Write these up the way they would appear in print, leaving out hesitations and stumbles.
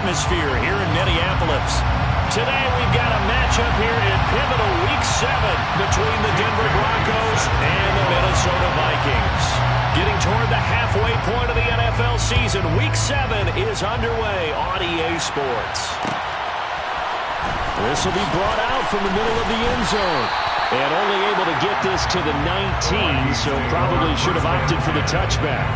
atmosphere here in Minneapolis. Today we've got a matchup here in pivotal Week 7 between the Denver Broncos and the Minnesota Vikings. Getting toward the halfway point of the NFL season, Week 7 is underway on EA Sports. This will be brought out from the middle of the end zone. And only able to get this to the 19, so probably should have opted for the touchback.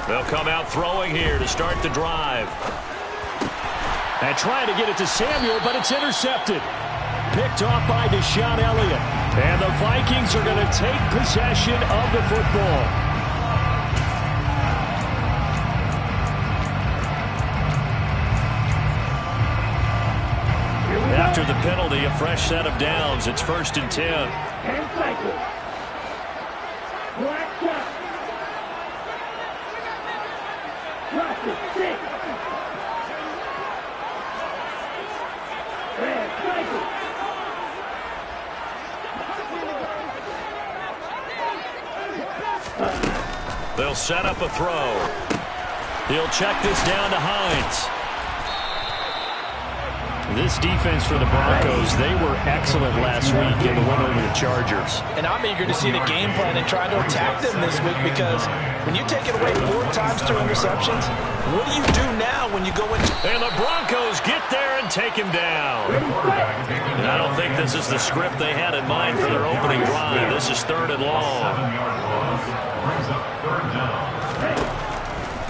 They'll come out throwing here to start the drive. And trying to get it to Samuel, but it's intercepted. Picked off by Deshaun Elliott. And the Vikings are going to take possession of the football. After the penalty, a fresh set of downs. It's 1st and 10. And cycle. Black shot. Cross it. 6. Red cycle. They'll set up a throw. He'll check this down to Hines. This defense for the Broncos, they were excellent last week in the win over the Chargers. And I'm eager to see the game plan and try to attack them this week, because when you take it away 4 times through interceptions, what do you do now when you go into... And the Broncos get there and take him down. And I don't think this is the script they had in mind for their opening drive. This is 3rd and long.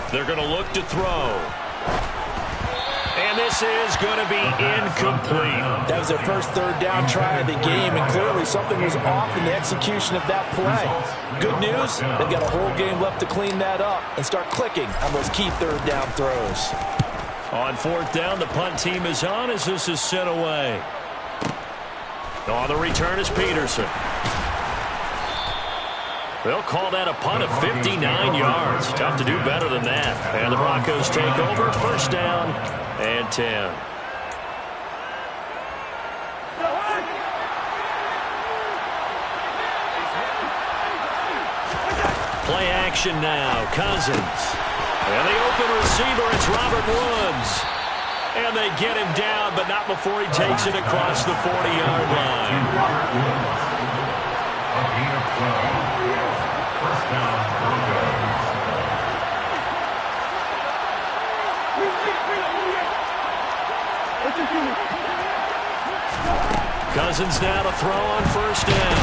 They're going to look to throw. And this is going to be incomplete. That was their first 3rd down try of the game, and clearly something was off in the execution of that play. Good news, they've got a whole game left to clean that up and start clicking on those key 3rd down throws. On 4th down, the punt team is on as this is sent away. On the return is Peterson. They'll call that a punt of 59 yards. Tough to do better than that. And the Broncos take over, 1st down and 10. Play action now. Cousins. And the open receiver, it's Robert Woods. And they get him down, but not before he takes it across the 40-yard line. Cousins now to throw on 1st down.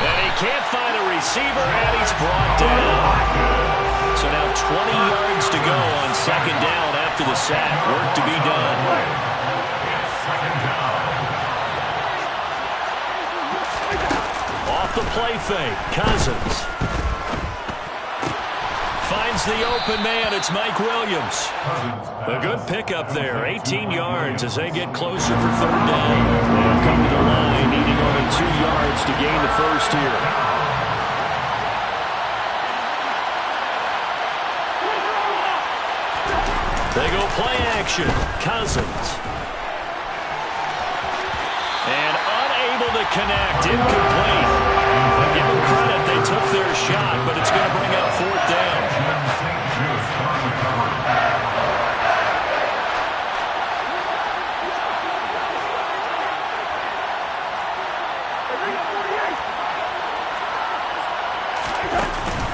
And he can't find a receiver, and he's brought down. So now 20 yards to go on 2nd down after the sack. Work to be done. Off the play fake, Cousins. Finds the open man. It's Mike Williams. A good pickup there. 18 yards as they get closer for 3rd down. They'll come to the line, needing only 2 yards to gain the first here. They go play action. Cousins. And unable to connect. Incomplete. Give them credit. They took their shot, but it's going to bring up 4th down.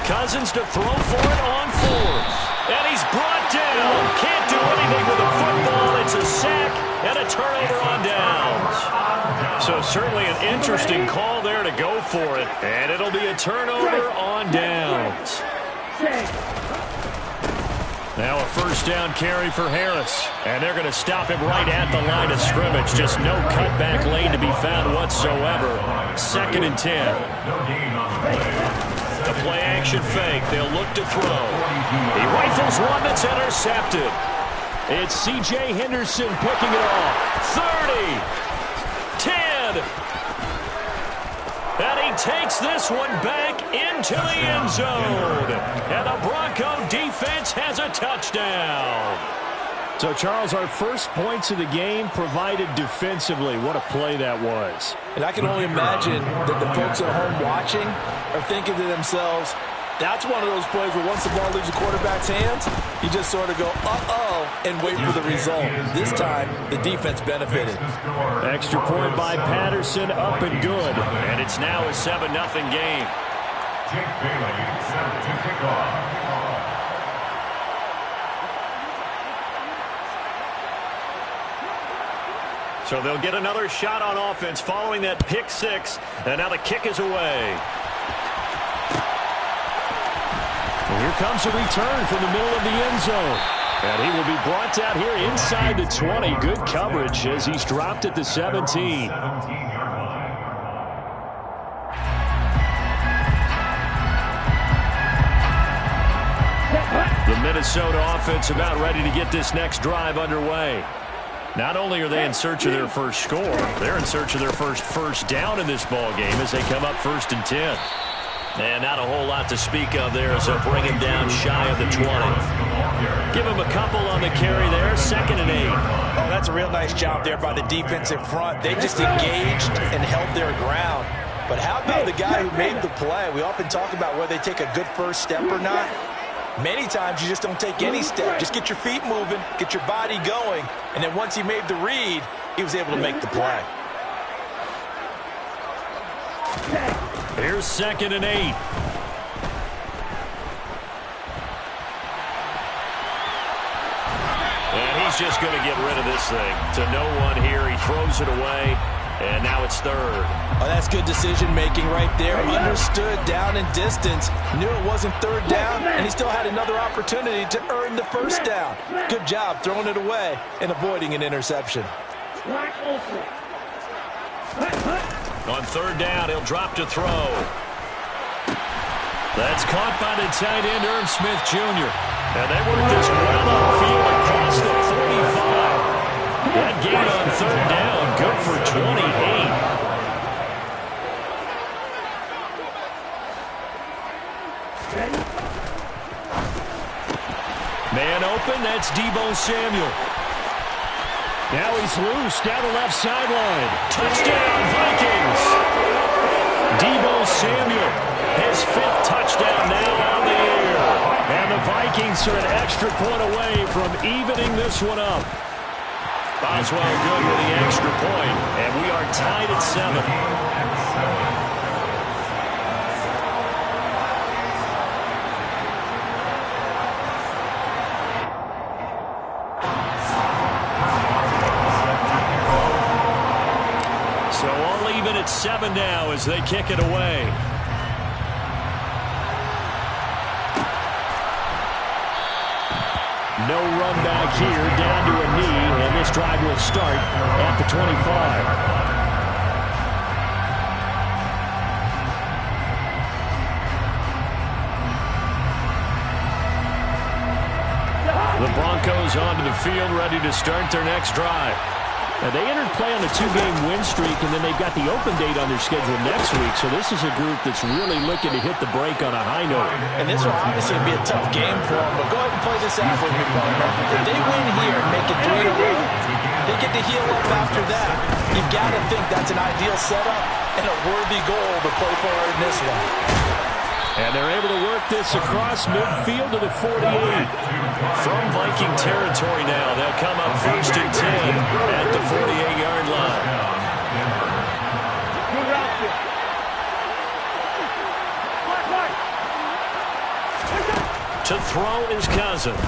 Cousins to throw for it on 4th. And he's brought down. Can't do anything with the football. It's a sack and a turnover on downs. So certainly an interesting call there to go for it. And it'll be a turnover on downs. Now a 1st down carry for Harris. And they're going to stop him right at the line of scrimmage. Just no cutback lane to be found whatsoever. 2nd and 10. The play action fake. They'll look to throw. He rifles one that's intercepted. It's C.J. Henderson picking it off. 30. 10. And he And takes this one back into the end zone. And the Bronco defense has a touchdown. So, Charles, our first points of the game provided defensively. What a play that was. And I can only imagine that the folks at home watching are thinking to themselves, that's one of those plays where once the ball leaves the quarterback's hands, you just sort of go, uh-oh, and wait for the result. This time, the defense benefited. Extra point by Patterson, up and good. And it's now a 7-0 game. Jake Bailey set to kick off. So they'll get another shot on offense following that pick six. And now the kick is away. And here comes a return from the middle of the end zone. And he will be brought down here inside the 20. Good coverage as he's dropped at the 17. The Minnesota offense about ready to get this next drive underway. Not only are they in search of their first score, they're in search of their first down in this ball game as they come up 1st and 10. And not a whole lot to speak of there as they'll bring him down shy of the 20. Give him a couple on the carry there, 2nd and 8. Oh, that's a real nice job there by the defensive front. They just engaged and held their ground. But how about the guy who made the play? We often talk about whether they take a good first step or not. Many times you just don't take any step. Just get your feet moving, get your body going, and then once he made the read, he was able to make the play. Here's 2nd and 8. And he's just going to get rid of this thing. To no one here. He throws it away. And now it's 3rd. Oh, that's good decision-making right there. Understood down and distance. Knew it wasn't 3rd down, and he still had another opportunity to earn the 1st down. Good job throwing it away and avoiding an interception. On 3rd down, he'll drop to throw. That's caught by the tight end, Irv Smith Jr. And they work this well upfield across the 45. That gain on 3rd down, good for 28. Man open, that's Deebo Samuel. Now he's loose down the left sideline. Touchdown, Vikings. Deebo Samuel, his 5th touchdown now on the year. And the Vikings are an extra point away from evening this one up. Boswell good with the extra point, and we are tied at 7. So all even at 7 now as they kick it away. No run back here, down to a knee, and this drive will start at the 25. The Broncos onto the field, ready to start their next drive. Now, they entered play on a 2-game win streak, and then they've got the open date on their schedule next week. So this is a group that's really looking to hit the break on a high note. And this will obviously be a tough game for them, but go ahead and play this out with me, partner. If they win here and make it 3 in a row, they get to heal up after that. You've got to think that's an ideal setup and a worthy goal to play for in this one. And they're able to work this across midfield to the 48. From Viking territory now, they'll come up 1st and 10 at the 48-yard line. To throw is Cousins.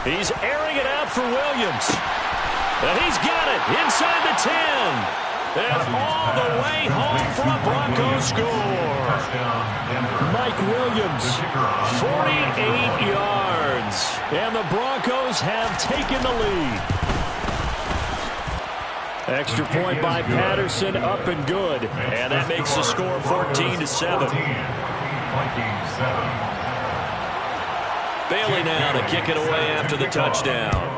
He's airing it out for Williams. And he's got it inside the 10. And all the way home for a Broncos score. Mike Williams, 48 yards. And the Broncos have taken the lead. Extra point by Patterson, up and good. And that makes the score 14-7. Bailey now to kick it away after the touchdown.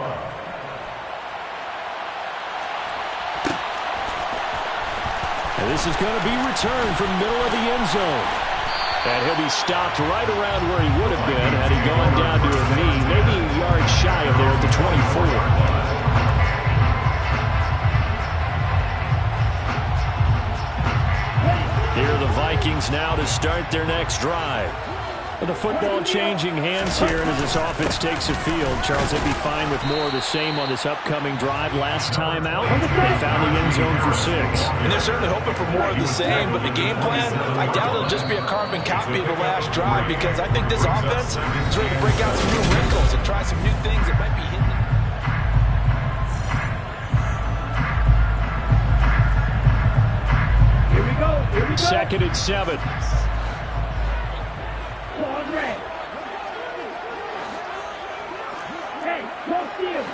And this is going to be returned from the middle of the end zone. And he'll be stopped right around where he would have been had he gone down to a knee, maybe a yard shy of there at the 24. Here are the Vikings now to start their next drive. With the football changing hands here, and as this offense takes the field, Charles, they'd be fine with more of the same on this upcoming drive. Last time out, they found the end zone for 6. And they're certainly hoping for more of the same, but the game plan, I doubt it'll just be a carbon copy of the last drive, because I think this offense is ready to break out some new wrinkles and try some new things that might be hidden. Here we go. Here we go. 2nd and 7. Claws red. Hey, go steal.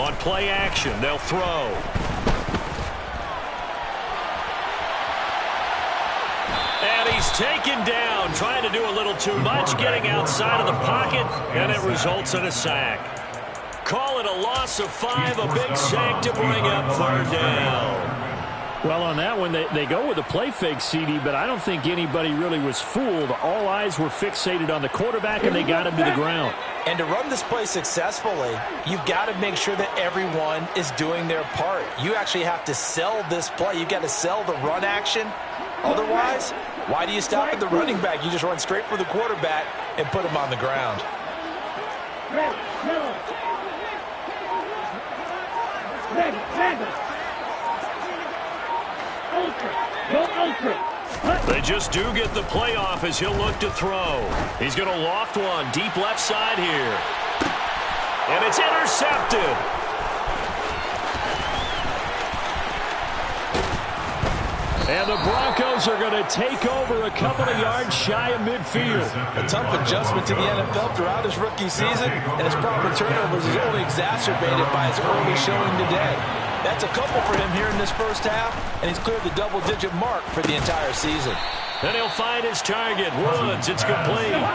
On play action, they'll throw. And he's taken down, trying to do a little too much, getting outside of the pocket, and it results in a sack. Call it a loss of 5, a big sack to bring up 3rd down. Well, on that one, they go with a play fake, CD, but I don't think anybody really was fooled. All eyes were fixated on the quarterback, and they got him to the ground. And to run this play successfully, you've got to make sure that everyone is doing their part. You actually have to sell this play. You've got to sell the run action. Otherwise, why do you stop at the running back? You just run straight for the quarterback and put him on the ground. Red, yellow. Red, red. Ultra. Go ultra. They just do get the play off as he'll look to throw. He's going to loft one deep left side here. And it's intercepted. And the Broncos are going to take over a couple of yards shy of midfield. A tough adjustment to the NFL throughout his rookie season, and his problem turnovers is only exacerbated by his early showing today. That's a couple for him here in this first half, and he's cleared the double-digit mark for the entire season. And he'll find his target, Woods. It's complete. To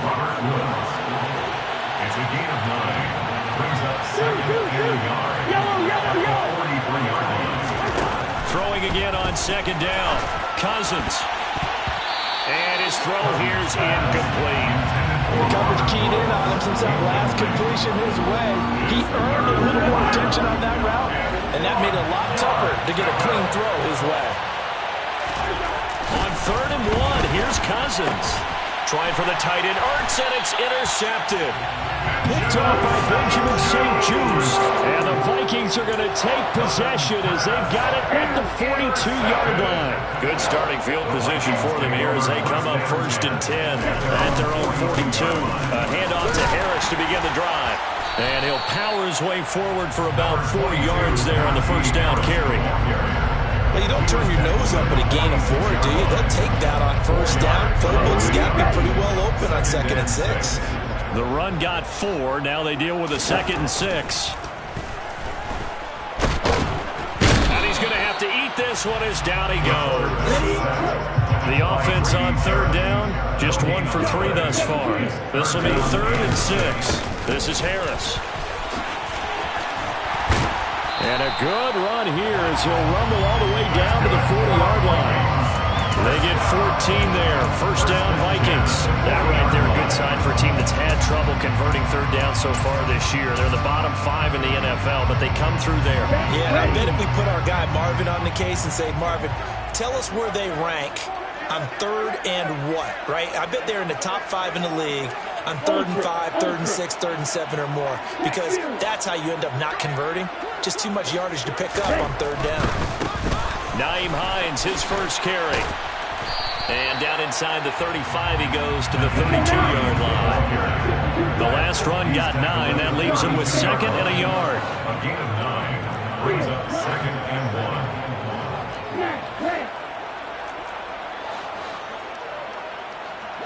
Robert Woods. It's a gain of 9. Brings up 2nd and yard. Yellow. 43-yard line. Throwing again on 2nd down. Cousins. And his throw here's incomplete. The coverage keyed in on him since that last completion his way. He earned a little more attention on that route, and that made it a lot tougher to get a clean throw his way. On 3rd and 1, here's Cousins. Trying for the tight end, Ertz, and it's intercepted. Picked off by Benjamin St. Just. And the Vikings are going to take possession as they've got it at the 42-yard line. Good starting field position for them here as they come up 1st and 10 at their own 42. A handoff to Harris to begin the drive. And he'll power his way forward for about 4 yards there on the 1st down carry. Well, you don't turn your nose up at a gain of 4, do you? They'll take that on 1st down. Playbook's got to be pretty well open on 2nd and 6. The run got 4. Now they deal with a 2nd and 6. And he's going to have to eat this one as down he goes. The offense on 3rd down, just 1 for 3 thus far. This will be 3rd and 6. This is Harris. And a good run here as he'll rumble all the way down to the 40-yard line. They get 14 there. 1st down, Vikings. That right there, a good sign for a team that's had trouble converting 3rd down so far this year. They're the bottom 5 in the NFL, but they come through there. Yeah, and I bet if we put our guy Marvin on the case and say, Marvin, tell us where they rank on 3rd and what, right? I bet they're in the top 5 in the league on 3rd and 5, 3rd and 6, 3rd and 7 or more, because that's how you end up not converting. Just too much yardage to pick up on 3rd down. Nyheim Hines, his first carry. And down inside the 35, he goes to the 32-yard line. The last run got 9. That leaves him with 2nd and a yard. A gain of 9. Brings up 2nd and 1.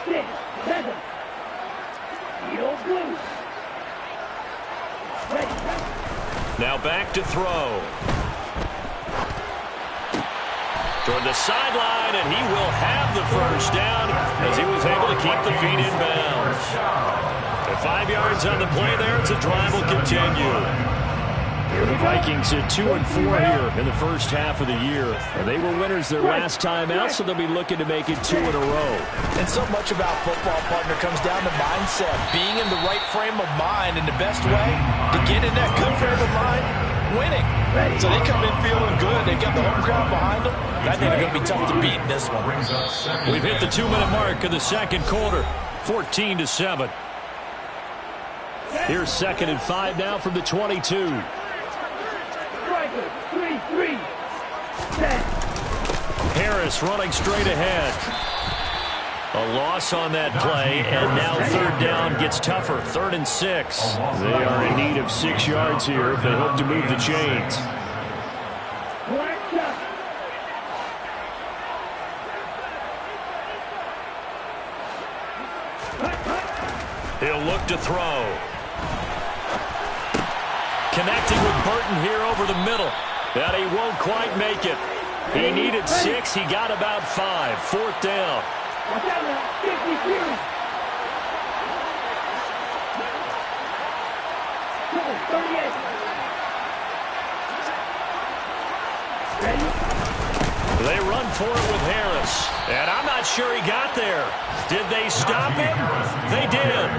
6, 7. Heel blue. Ready. Now back to throw. Toward the sideline, and he will have the 1st down as he was able to keep the feet in bounds. At 5 yards on the play there, as the drive will continue. The Vikings at 2-4 here in the first half of the year. They were winners their last time out, so they'll be looking to make it 2 in a row. And so much about football, partner, comes down to mindset. Being in the right frame of mind, and the best way to get in that good frame of mind, winning. So they come in feeling good. They've got the home crowd behind them. I think they're going to be tough to beat in this one. We've hit the 2-minute mark of the second quarter, 14-7. Here's 2nd and 5 now from the 22. 3-3. Harris running straight ahead. A loss on that play, and now 3rd down gets tougher. 3rd and 6. They are in need of 6 yards here if they hope to move the chains. He'll look to throw. Connecting with Burton here over the middle. And he won't quite make it. He needed 6. He got about 5. 4th down. Watch out now. 52. Come on, 38. Ready? They run for it with Harris. And I'm not sure he got there. Did they stop him? They did.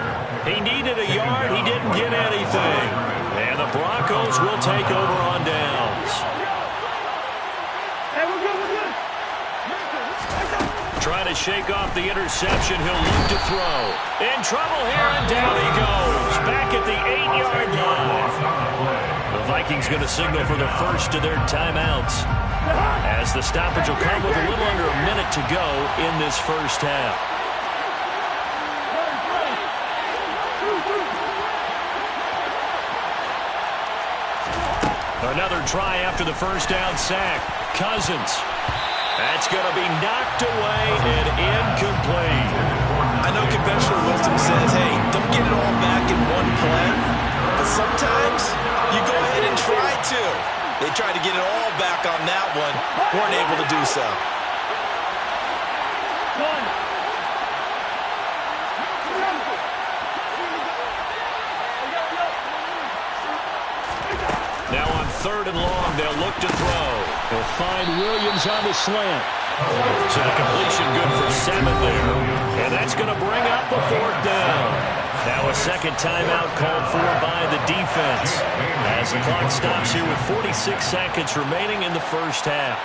He needed a yard. He didn't get anything. And the Broncos will take over on downs. Hey, we're good. Trying to shake off the interception. He'll look to throw. In trouble here, and down he goes. Back at the 8-yard line. The Vikings going to signal for the first of their timeouts, as the stoppage will come with a little under a minute to go in this first half. Another try after the first down sack. Cousins. That's going to be knocked away and incomplete. I know conventional wisdom says, hey, don't get it all back in one play. But sometimes you go ahead and try to. They tried to get it all back on that one. Weren't able to do so. Now on 3rd and long, they'll look to throw. They'll find Williams on the slant. So the completion good for 7 there. And that's going to bring up a 4th down. Now a second timeout called for by the defense, as the clock stops here with 46 seconds remaining in the first half.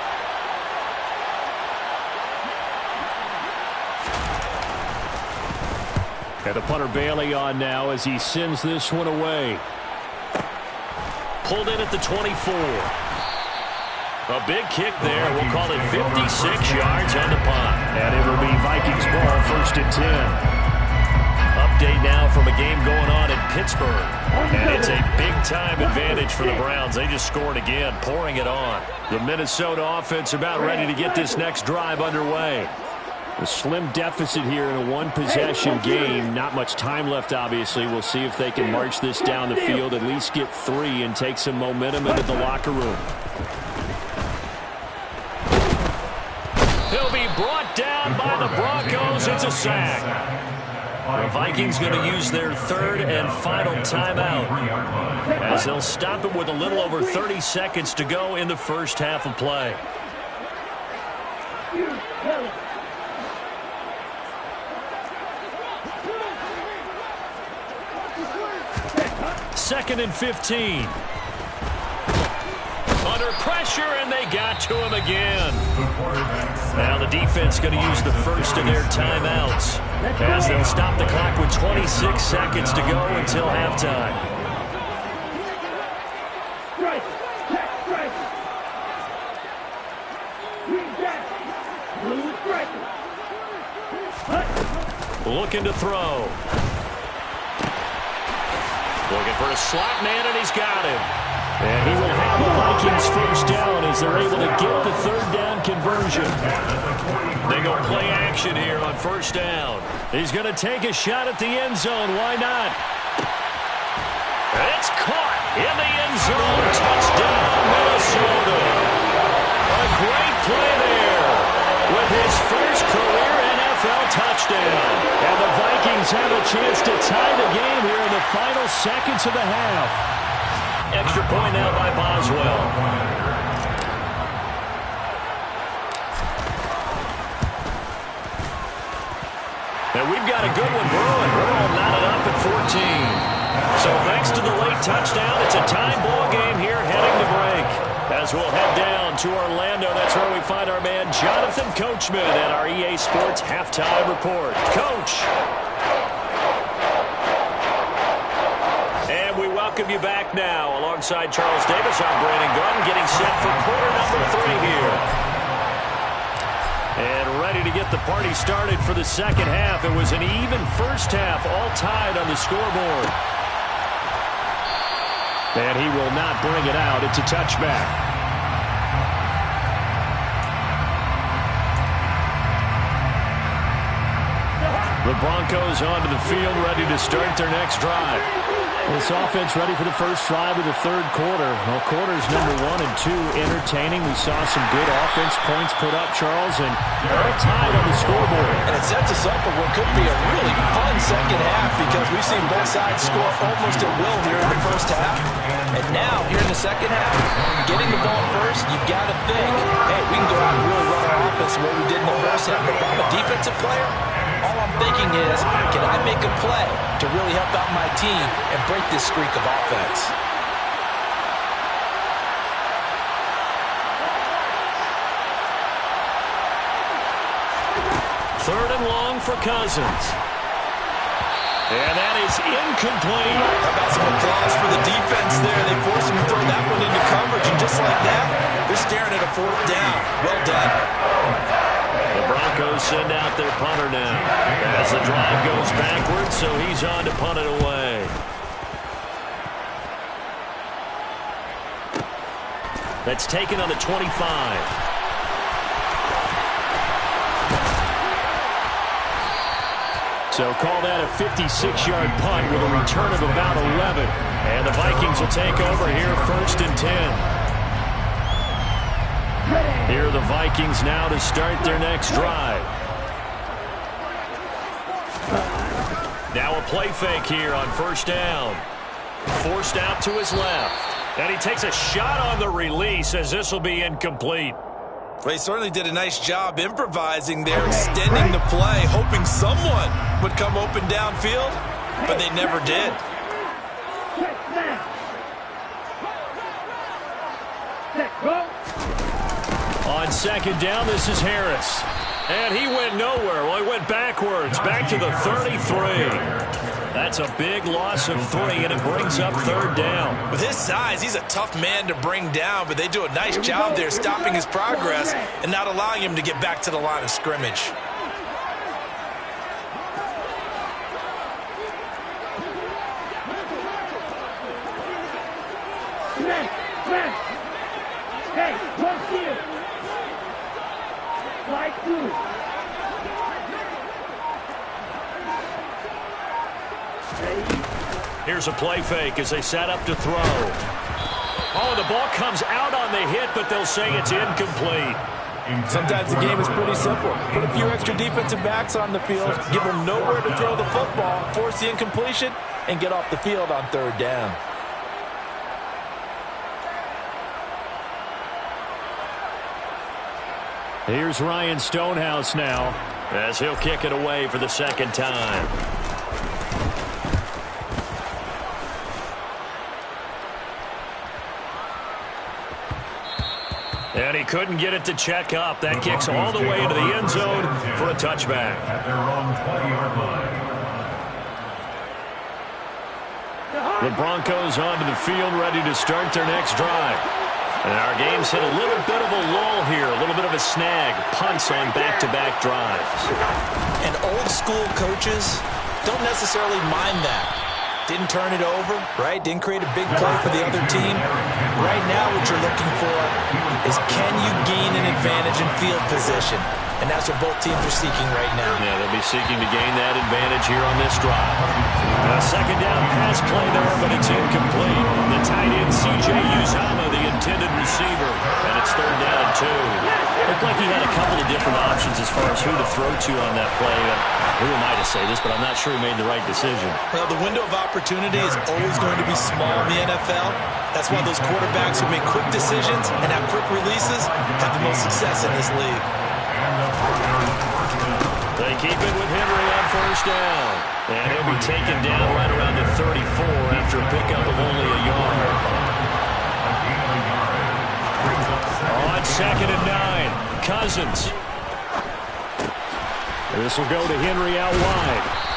And the punter Bailey on now as he sends this one away. Pulled in at the 24. A big kick there. We'll call it 56 yards on the punt. And it'll be Vikings ball, 1st and 10. Update now from a game going on in Pittsburgh. And it's a big-time advantage for the Browns. They just scored again, pouring it on. The Minnesota offense about ready to get this next drive underway. A slim deficit here in a one-possession game. Not much time left, obviously. We'll see if they can march this down the field, at least get 3, and take some momentum into the locker room. He'll be brought down by the Broncos. It's a sack. The Vikings going to use their 3rd and final timeout, as they'll stop it with a little over 30 seconds to go in the first half of play. 2nd and 15. Under pressure, and they got to him again. Now the defense going to use the first of their timeouts, as they'll stop the clock with 26 seconds to go until halftime. Looking to throw. Looking for a slot man, and he's got him. And he will have the Vikings first down as they're able to get the 3rd down conversion. They go play action here on 1st down. He's going to take a shot at the end zone. Why not? It's caught in the end zone. Touchdown, Minnesota. A great play there with his first career NFL touchdown. And the Vikings have a chance to tie the game here in the final seconds of the half. Extra point now by Boswell. And we've got a good one brewing. We're all knotted up at 14. So thanks to the late touchdown, it's a tie ball game here heading to break. As we'll head down to Orlando, that's where we find our man Jonathan Coachman at our EA Sports Halftime Report. Coach. And we welcome you back now. Alongside Charles Davis, I'm Brandon Gunn, getting set for quarter number 3 here. And ready to get the party started for the second half. It was an even first half, all tied on the scoreboard. And he will not bring it out. It's a touchback. The Broncos onto the field, ready to start their next drive. This offense ready for the first drive of the third quarter. Well, quarters number 1 and 2 entertaining. We saw some good offense points put up, Charles, and all tied on the scoreboard. And it sets us up for what could be a really fun second half because we've seen both sides score almost at will here in the first half. And now, here in the second half, getting the ball first, you've got to think, hey, we can go out and really run our offense the way we did in the first half. But if I'm a defensive player, all I'm thinking is, can I make a play to really help out my team and break this streak of offense? Third and long for Cousins. And that is incomplete. How about some applause for the defense there? They forced him to throw that one into coverage, and just like that, they're staring at a fourth down. Well done. The Broncos send out their punter now as the drive goes backwards, so he's on to punt it away. That's taken on the 25. So call that a 56-yard punt with a return of about 11. And the Vikings will take over here first and 10. Here are the Vikings now to start their next drive. Now a play fake here on first down. Forced out to his left. And he takes a shot on the release as this will be incomplete. Well, he certainly did a nice job improvising there, extending the play, hoping someone would come open downfield, but they never did. On second down, this is Harris. And he went nowhere. Well, he went backwards, back to the 33. That's a big loss of 3, and it brings up third down. With his size, he's a tough man to bring down, but they do a nice job there stopping his progress and not allowing him to get back to the line of scrimmage. Hey, one here. Slide through. Here's a play fake as they set up to throw. Oh, the ball comes out on the hit, but they'll say it's incomplete. Sometimes the game is pretty simple. Put a few extra defensive backs on the field, give them nowhere to throw the football, force the incompletion, and get off the field on third down. Here's Ryan Stonehouse now as he'll kick it away for the second time. And he couldn't get it to check up. That kicks all the way into the end zone for a touchback. At their own 20-yard line. The Broncos onto the field, ready to start their next drive. And our game's hit a little bit of a lull here, a little bit of a snag. Punts on back-to-back drives. And old school coaches don't necessarily mind that. Didn't turn it over, right? Didn't create a big play for the other team. Right now what you're looking for is can you gain an advantage in field position? And that's what both teams are seeking right now. Yeah, they'll be seeking to gain that advantage here on this drive. A second down pass play there, but it's incomplete. The tight end, C.J. Uzama, the intended receiver, and it's third down and 2. Looked like he had a couple of different options as far as who to throw to on that play. Who am I to say this, but I'm not sure he made the right decision. Well, the window of opportunity opportunity is always going to be small in the NFL. That's why those quarterbacks who make quick decisions and have quick releases have the most success in this league. They keep it with Henry on first down. And he'll be taken down right around the 34 after a pickup of only a yard. On 2nd and 9, Cousins. This will go to Henry out wide.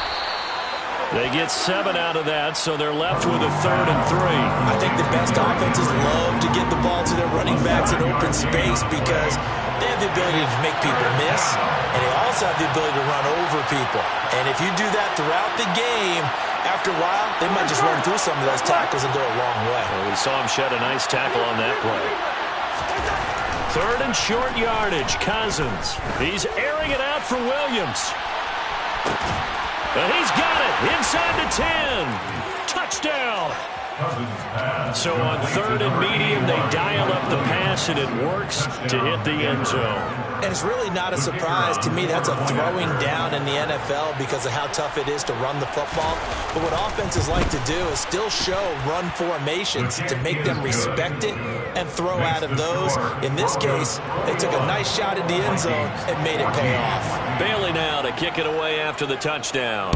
They get 7 out of that, so they're left with a 3rd and 3. I think the best offenses love to get the ball to their running backs in open space because they have the ability to make people miss, and they also have the ability to run over people. And if you do that throughout the game, after a while, they might just run through some of those tackles and go a long way. Well, we saw him shed a nice tackle on that play. 3rd and short yardage, Cousins. He's airing it out for Williams. And he's got it inside the 10. Touchdown. So on 3rd and medium, they dial up the pass, and it works to hit the end zone. And it's really not a surprise to me. That's a throwing down in the NFL because of how tough it is to run the football. But what offenses like to do is still show run formations to make them respect it and throw out of those. In this case, they took a nice shot at the end zone and made it pay off. Bailey now to kick it away after the touchdown.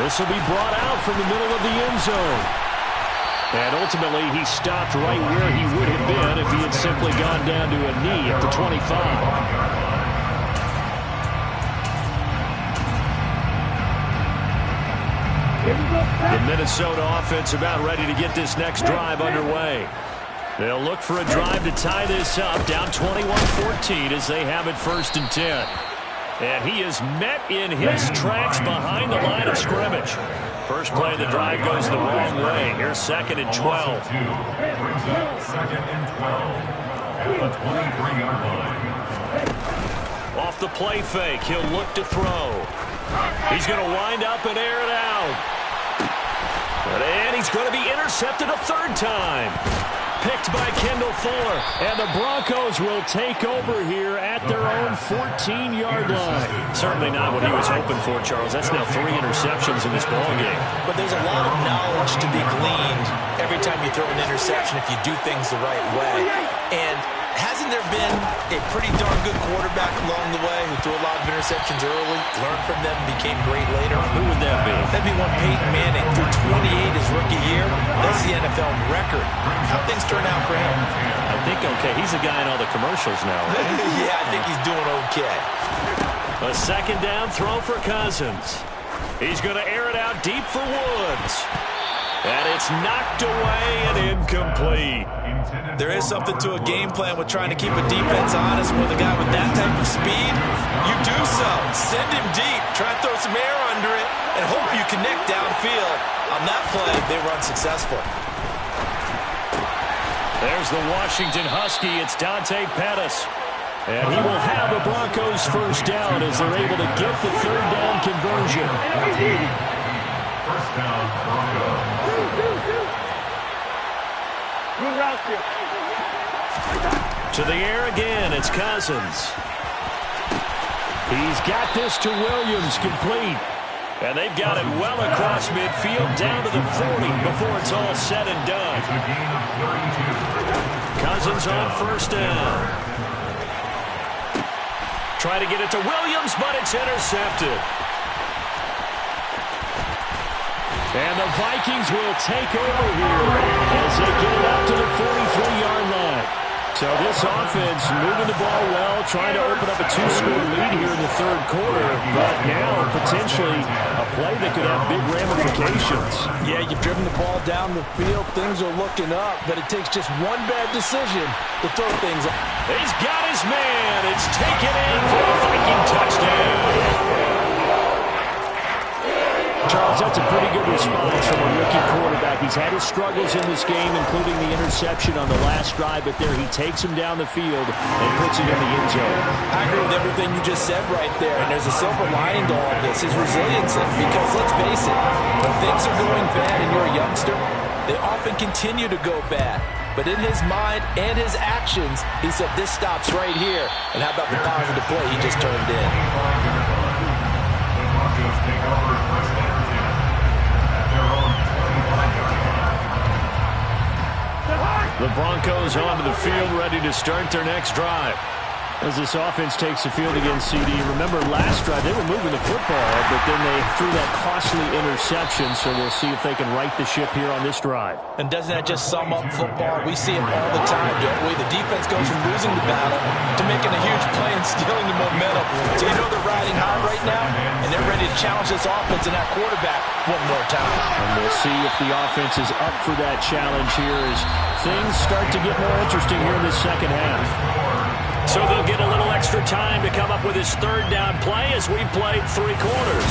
This will be brought out from the middle of the end zone. And ultimately, he stopped right where he would have been if he had simply gone down to a knee at the 25. The Minnesota offense about ready to get this next drive underway. They'll look for a drive to tie this up, down 21-14 as they have it 1st and 10. And he is met in his tracks behind the line of scrimmage. First play of the drive goes the wrong way. Here's 2nd and 12. Brings up 2nd and 12 at the 23-yard line. Off the play fake, he'll look to throw. He's going to wind up and air it out. And he's going to be intercepted a 3rd time. Picked by Kendall Fuller. And the Broncos will take over here at their own 14-yard line. Certainly not what he was hoping for, Charles. That's now 3 interceptions in this ballgame. But there's a lot of knowledge to be gleaned every time you throw an interception if you do things the right way. And hasn't there been a pretty darn good quarterback along the way who threw a lot of interceptions early, learned from them, and became great later? Who would that be? That'd be one Peyton Manning. Threw 28 his rookie year. That's the NFL record. How things turn out for him? I think okay. He's the guy in all the commercials now. Yeah, I think he's doing okay. A 2nd down throw for Cousins. He's going to air it out deep for Woods. And it's knocked away and incomplete. There is something to a game plan with trying to keep a defense honest with a guy with that type of speed. You do so. Send him deep. Try to throw some air under it and hope you connect downfield. On that play, they were unsuccessful. There's the Washington Husky. It's Dante Pettis. And he will have the Broncos 1st down as they're able to get the 3rd down conversion. 1st down, Broncos. To the air again, it's Cousins. He's got this to Williams, complete. And they've got it well across midfield, down to the 40 before it's all said and done. It's a gain of 32. Cousins on 1st down. Try to get it to Williams, but it's intercepted. And the Vikings will take over here as they get it up to the 43-yard line. So this offense moving the ball well, trying to open up a 2-score lead here in the 3rd quarter, but now potentially a play that could have big ramifications. Yeah, you've driven the ball down the field. Things are looking up, but it takes just one bad decision to throw things up. He's got his man. It's taken in for a Viking touchdown. Charles, that's a pretty good response from a rookie quarterback. He's had his struggles in this game, including the interception on the last drive, but there he takes him down the field and puts it in the end zone. I agree with everything you just said right there, and there's a silver lining to all of this, his resiliency, because let's face it, when things are going bad and you're a youngster, they often continue to go bad. but in his mind and his actions, he said this stops right here. And how about the positive play he just turned in? The Broncos take over first and 10 at their own 25-yard line. The Broncos onto the field, ready to start their next drive. As this offense takes the field against CD, remember last drive they were moving the football, but then they threw that costly interception, so we'll see if they can right the ship here on this drive. And doesn't that just sum up football? We see it all the time, don't we? The defense goes from losing the battle to making a huge play and stealing the momentum. So you know they're riding high right now, and they're ready to challenge this offense and that quarterback one more time. And we'll see if the offense is up for that challenge here as things start to get more interesting here in the second half. So they'll get a little extra time to come up with his third down play as we played 3 quarters.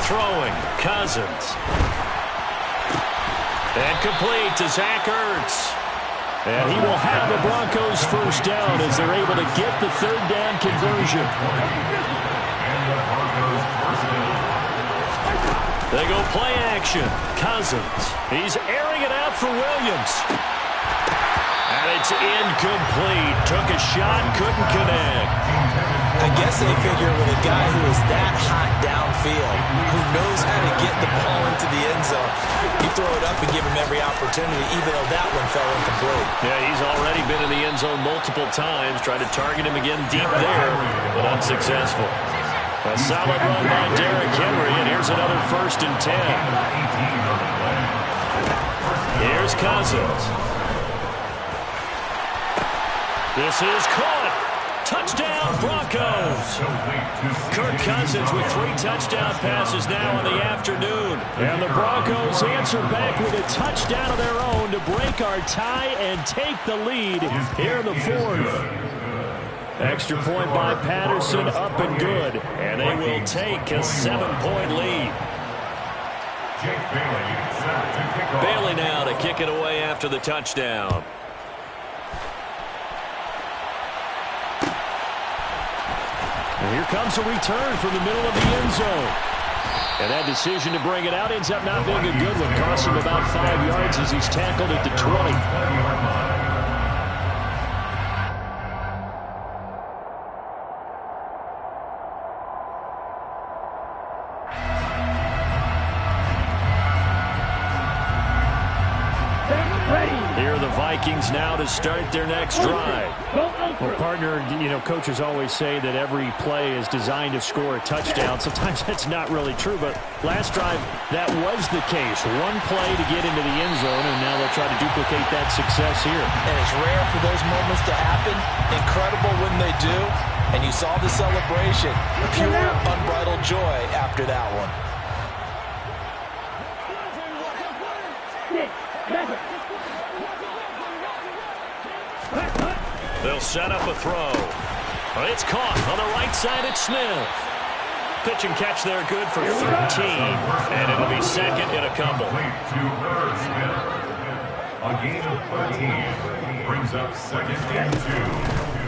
Throwing, Cousins. And complete to Zach Ertz. And he will have the Broncos first down as they're able to get the third down conversion. They go play action. Cousins. He's airing it out for Williams. And it's incomplete. Took a shot, couldn't connect. I guess they figure with a guy who is that hot downfield, who knows how to get the ball into the end zone, you throw it up and give him every opportunity, even though that one fell incomplete. Yeah, he's already been in the end zone multiple times. Tried to target him again deep there, but unsuccessful. A solid run by Derrick Henry, and here's another 1st and 10. Here's Cousins. This is caught. Touchdown, Broncos. Kirk Cousins with 3 touchdown passes now in the afternoon. And the Broncos answer back with a touchdown of their own to break our tie and take the lead here in the 4th. Extra point by Patterson, up and good. And they will take a 7-point lead. Bailey now to kick it away after the touchdown. And here comes a return from the middle of the end zone. And that decision to bring it out ends up not being a good one. Costs him about 5 yards as he's tackled at the 20. Here are the Vikings now to start their next drive. Well, partner, you know, coaches always say that every play is designed to score a touchdown. Sometimes that's not really true, but last drive, that was the case. One play to get into the end zone, and now they'll try to duplicate that success here. And it's rare for those moments to happen. Incredible when they do. And you saw the celebration. Pure, unbridled joy after that one. They'll set up a throw. It's caught on the right side at Smith. Pitch and catch there good for 13. And it'll be second in a couple. A gain of 13 brings up 2nd and 2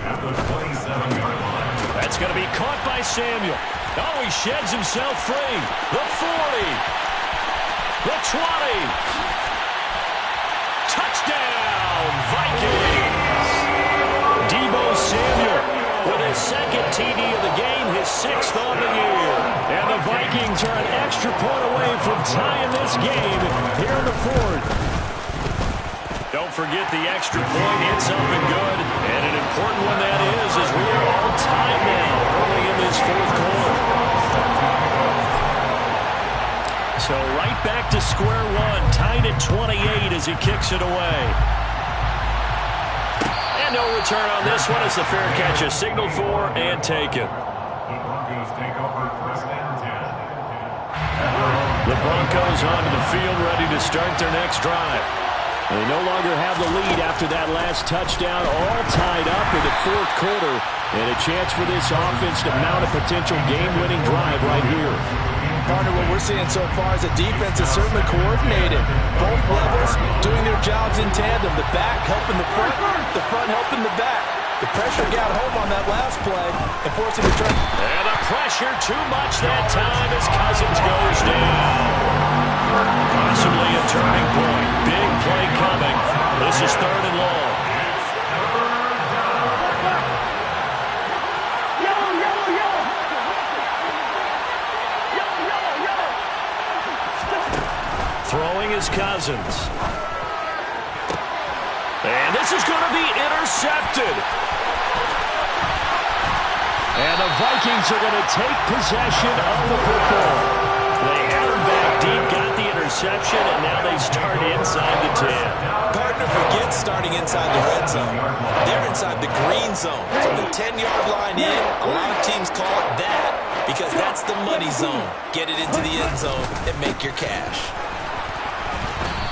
at the 27-yard line. That's going to be caught by Samuel. Oh, he sheds himself free. The 40. The 20. Touchdown, Vikings. Deebo Samuel with his 2nd TD of the game, his 6th on the year. And the Vikings are an extra point away from tying this game here in the 4th. Don't forget the extra point. It's up and good. And an important one that is, as we are all tied now early in this 4th quarter. So right back to square one, tied at 28 as he kicks it away. And no return on this one as the fair catch is signaled for and taken. The Broncos take over 1st and 10. The Broncos onto the field ready to start their next drive. They no longer have the lead after that last touchdown, all tied up in the 4th quarter. And a chance for this offense to mount a potential game-winning drive right here. Partner, what we're seeing so far is a defense is certainly coordinated. Both levels doing their jobs in tandem. The back helping the front helping the back. The pressure got home on that last play and forced him to turn. And the pressure too much that time as Cousins goes down. Possibly a turning point. Big play coming. This is 3rd and long. Throwing is Cousins. And this is going to be intercepted. And the Vikings are going to take possession of the football. They had him back deep, got the interception, and now they start inside the 10. Partner, forget starting inside the red zone. They're inside the green zone. From the 10-yard line in, a lot of teams call it that because that's the money zone. Get it into the end zone and make your cash.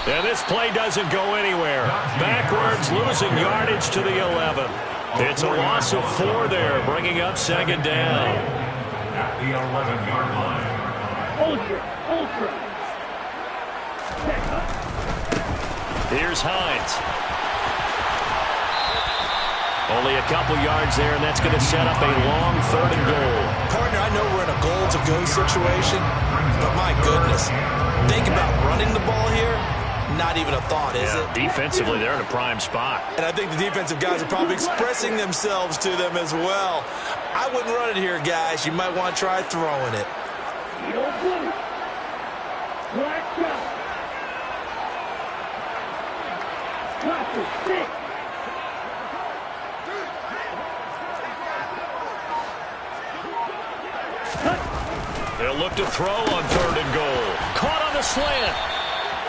And this play doesn't go anywhere. Backwards, losing yardage to the 11. It's a loss of 4 there, bringing up 2nd down. At the 11-yard line. Ultra. Here's Hines. Only a couple yards there, and that's going to set up a long 3rd and goal. Partner, I know we're in a goal-to-go situation, but my goodness, think about running the ball here. Not even a thought, is it? Defensively, they're in a prime spot. And I think the defensive guys are probably expressing themselves to them as well. I wouldn't run it here, guys. You might want to try throwing it. They'll look to throw on 3rd and goal. Caught on the slant.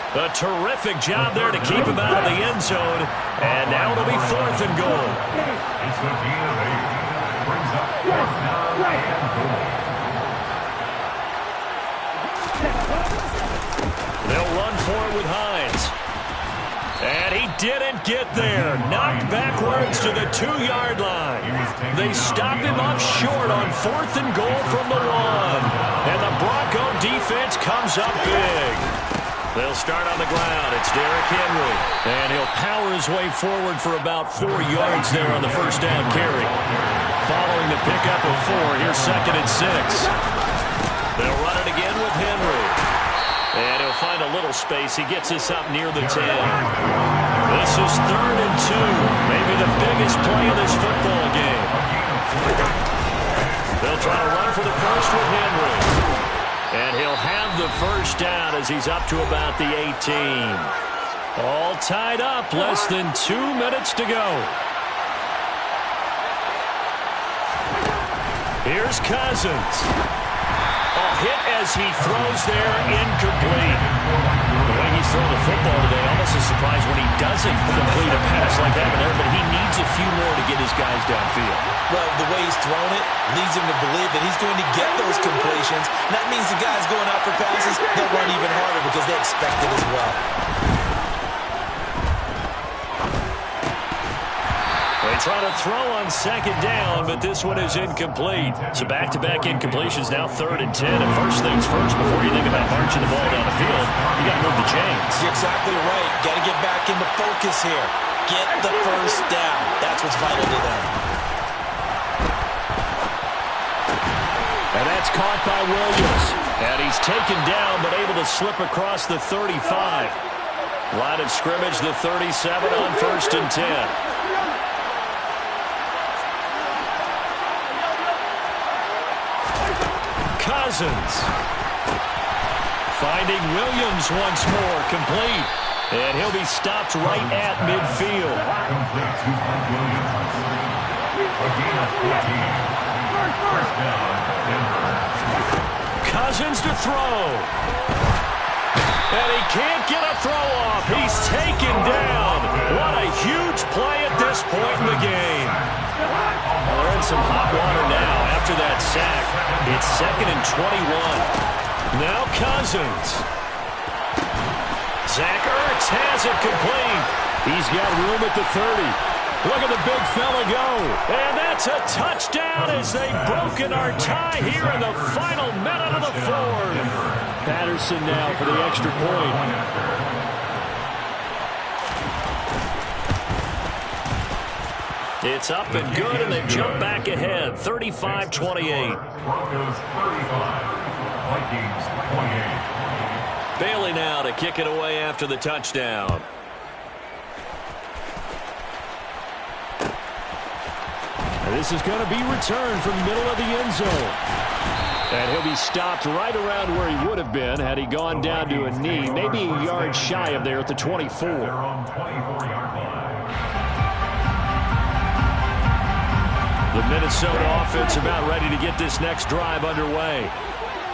A terrific job there to keep him out of the end zone. And now it'll be 4th and goal. It's the gain of 8. Brings up 4th down and goal. They'll run for it with Hines. And he didn't get there. Knocked backwards to the 2-yard line. They stop him up short on 4th and goal from the 1. And the Bronco defense comes up big. They'll start on the ground. It's Derrick Henry. And he'll power his way forward for about 4 yards there on the 1st down carry. Following the pickup of 4, here's 2nd and 6. They'll run it again with Henry. And he'll find a little space. He gets this up near the 10. This is 3rd and 2. Maybe the biggest play of this football game. They'll try to run for the first with Henry. And he'll have the 1st down as he's up to about the 18. All tied up. Less than 2 minutes to go. Here's Cousins. A hit as he throws there, incomplete. The way he's throwing the football today, almost a surprise when he doesn't complete a pass like that, but he needs a few more to get his guys downfield. Well, the way he's thrown it leads him to believe that he's going to get those completions. And that means the guys going out for passes, they'll run even harder because they expect it as well. They try to throw on 2nd down, but this one is incomplete. So back-to-back incompletions, now 3rd and 10. And first things first, before you think about marching the ball down the field, you got to move the chains. You're exactly right. Got to get back into focus here. Get the 1st down. That's what's vital to them. And that's caught by Williams. And he's taken down, but able to slip across the 35. Line of scrimmage, the 37 on 1st and 10. Cousins. Finding Williams once more, complete. And he'll be stopped right at midfield. Complete to Williams. A gain of 14. 1st down, Denver. Cousins to throw. And he can't get a throw off. He's taken down. What a huge play at this point in the game. Well, they're in some hot water now after that sack. It's 2nd and 21. Now Cousins. Zach Ertz has it complete. He's got room at the 30. Look at the big fella go. And that's a touchdown as they've broken our tie here in the final minute of the fourth. Patterson now for the extra point. It's up and good, and they've jumped back ahead, 35-28. Broncos 35, Vikings 28. Bailey now to kick it away after the touchdown. And this is going to be returned from middle of the end zone. And he'll be stopped right around where he would have been had he gone down to a knee, maybe a yard shy of there at the 24. They're on 24-yard line. The Minnesota offense about ready to get this next drive underway.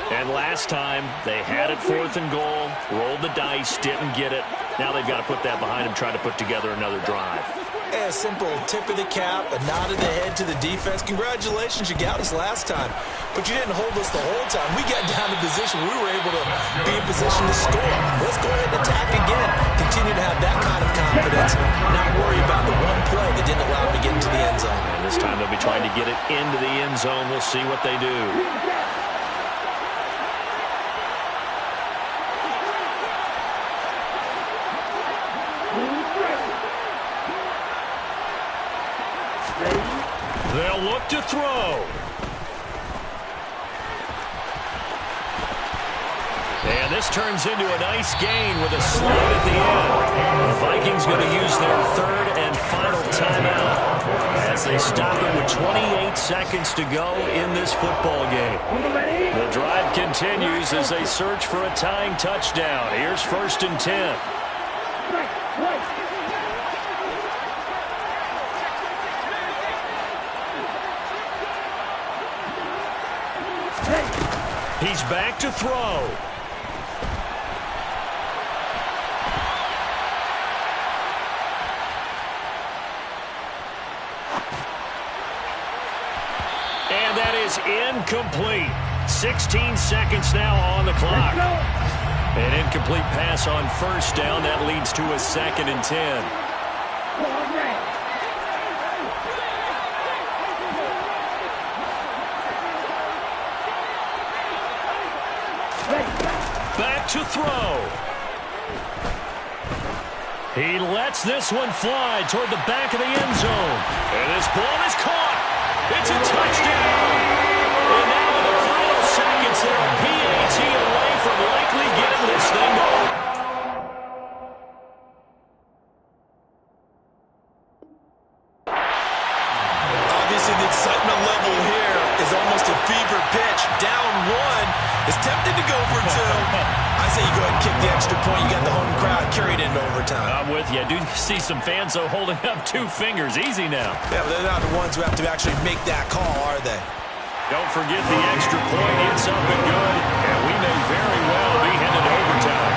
And last time, they had it 4th and goal, rolled the dice, didn't get it. Now they've got to put that behind them, try to put together another drive. A simple tip of the cap, a nod of the head to the defense. Congratulations, you got us last time. But you didn't hold us the whole time. We got down to position. We were able to be in position to score. Let's go ahead and attack again. Continue to have that kind of confidence. Not worry about the one play that didn't allow them to get into the end zone. And this time they'll be trying to get it into the end zone. We'll see what they do. They'll look to throw. And this turns into a nice gain with a slide at the end. The Vikings going to use their 3rd and final timeout as they stop it with 28 seconds to go in this football game. The drive continues as they search for a tying touchdown. Here's 1st and 10. He's back to throw. And that is incomplete. 16 seconds now on the clock. An incomplete pass on 1st down. That leads to a 2nd and 10. Back to throw. He lets this one fly toward the back of the end zone. And this ball is caught. It's a touchdown. And now in the final seconds, they're a PAT away from likely getting this thing over. Obviously, the excitement level here is almost a fever pitch. Down 1 is tempted to go for 2. I say you go ahead and kick the extra point. You got the home crowd carried into overtime. I'm with you. I do see some fans, though, holding up 2 fingers. Easy now. Yeah, but they're not the ones who have to actually make that call, are they? Don't forget the extra point. It's up and good. And we may very well be headed to overtime.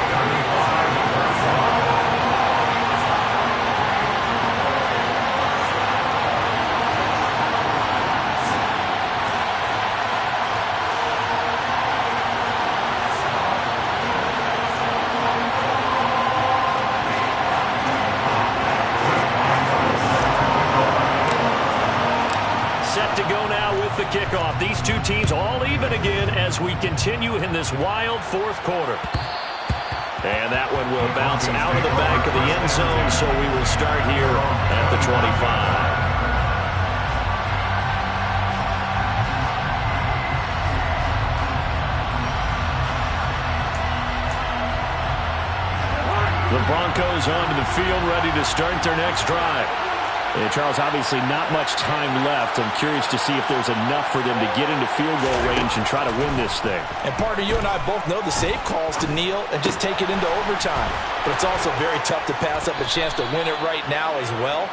The kickoff. These two teams all even again as we continue in this wild 4th quarter. And that one will bounce out of the back of the end zone, so we will start here at the 25. The Broncos onto the field, ready to start their next drive. And Charles, obviously not much time left. I'm curious to see if there's enough for them to get into field goal range and try to win this thing. And partner, you and I both know the safe calls to kneel and just take it into overtime. But it's also very tough to pass up a chance to win it right now as well.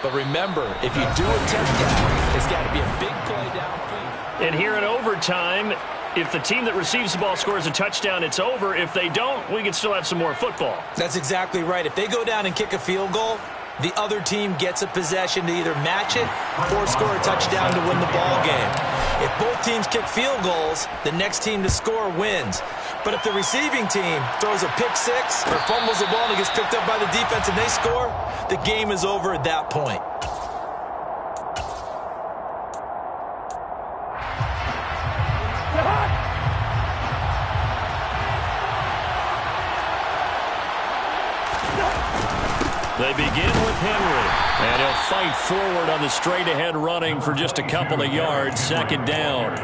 But remember, if you do attempt it, it's got to be a big play downfield. And here in overtime, if the team that receives the ball scores a touchdown, it's over. If they don't, we can still have some more football. That's exactly right. If they go down and kick a field goal, the other team gets a possession to either match it or score a touchdown to win the ball game. If both teams kick field goals, the next team to score wins. But if the receiving team throws a pick 6 or fumbles the ball and it gets picked up by the defense and they score, the game is over at that point. They begin with Henry, and he'll fight forward on the straight-ahead running for just a couple of yards. Second down.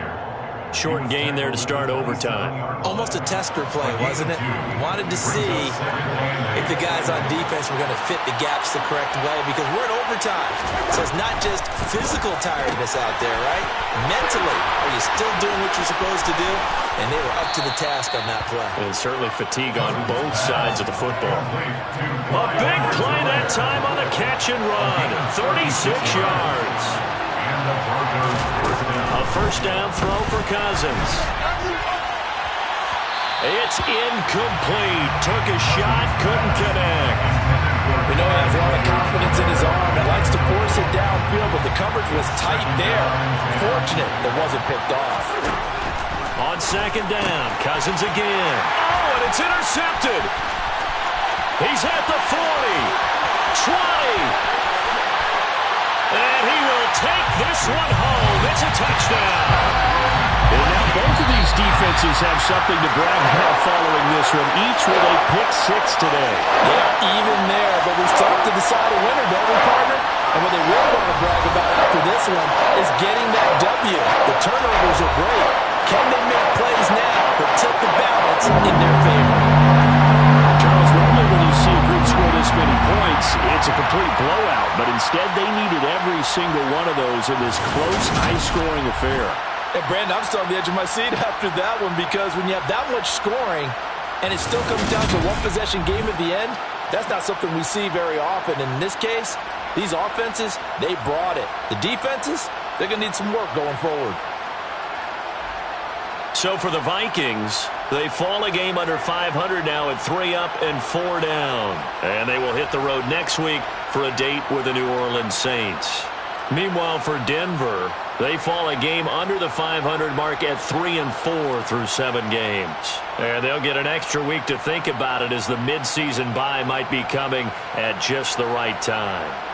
Short gain there to start overtime. Almost a tester play, wasn't it? Wanted to see if the guys on defense were going to fit the gaps the correct way, because we're in overtime. So it's not just physical tiredness out there, right? Mentally, are you still doing what you're supposed to do? And they were up to the task on that play. And certainly fatigue on both sides of the football. A big play that time on the catch and run. 36 yards. A first down throw for Cousins. It's incomplete. Took a shot, couldn't connect. We know he has a lot of confidence in his arm and likes to force it downfield, but the coverage was tight there. Fortunate it wasn't picked off. On second down, Cousins again. Oh, and it's intercepted. He's at the 40, 20. And he will take this one home. It's a touchdown. And now both of these defenses have something to brag about following this one, each with a pick six today. Yeah, even there, but we still have to decide a winner, don't we, partner? And what they really want to brag about after this one is getting that W. The turnovers are great. Can they make plays now that tilt the balance in their favor? Charles, normally when you see a group score this many points, it's a complete blowout. But instead, they needed every single one of those in this close, high-scoring affair. And Brandon, I'm still on the edge of my seat after that one, because when you have that much scoring and it still comes down to a one-possession game at the end, that's not something we see very often. And in this case, these offenses, they brought it. The defenses, they're going to need some work going forward. So for the Vikings, they fall a game under 500 now at 3 up and 4 down. And they will hit the road next week for a date with the New Orleans Saints. Meanwhile, for Denver, they fall a game under the 500 mark at 3 and 4 through 7 games. And they'll get an extra week to think about it, as the midseason bye might be coming at just the right time.